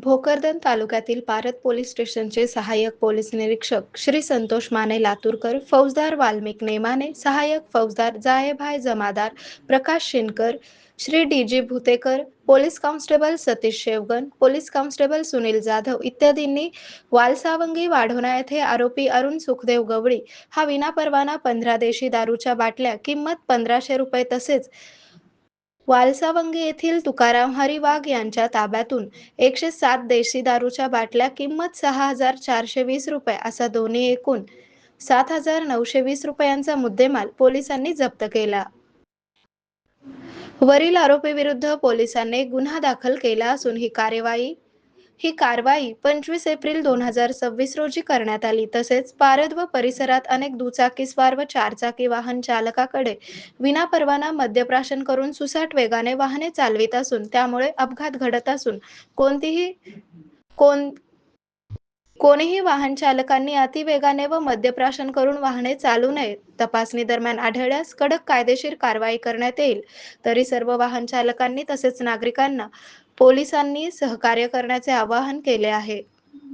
भोकरदन तालुक्यातील पारध पोलीस स्टेशनचे सहाय्यक पोलीस निरीक्षक श्री संतोष माने लातूरकर, फौजदार वाल्मिक नेमाने, सहाय्यक फौजदार जायभाई जमादार, Prakash Shinkar, Shri DG. Bhutekar, police constable Satish Shevgan, police constable Sunil Jadhav इत्यादींनी वालसावंगी वाढोणा येथे आरोपी अरुण सुखदेव गवळी हा विनापरवाना 15 देशी दारूच्या बाटल्या किंमत 1500 रुपये तसेच वालसावंगी येथील तुकाराम हरी वाघ यांच्या ताब्यातून 107 देशी दारूच्या बाटल्या किंमत 6,420 रुपये असा दोन्ही एकूण 7,920 रुपयांचा मुद्देमाल पोलिसांनी जप्त केला. वरील आरोपीविरुद्ध पोलिसांनी गुन्हा दाखल केला असून ही कारवाई 25 एप्रिल 2026 रोजी करण्यात आली. तसेच पारध व परिसरात अनेक दुचाकीस्वार व चारचाकी वाहन चालकाकडे विनापरवाना मद्यप्राशन करून सुसाट वेगाने वाहने चालवित असून त्यामुळे अपघात घडत असून कोणीही वाहन चालकांनी अतिवेगाने व मद्यप्राशन करून वाहने चालवू नये. तपासणी दरम्यान आढळल्यास कडक कायदेशीर कारवाई करण्यात येईल. तरी सर्व वाहन चालकांनी तसेच नागरिकांना पोलिसांनी सहकार्य करण्याचे आवाहन केले आहे.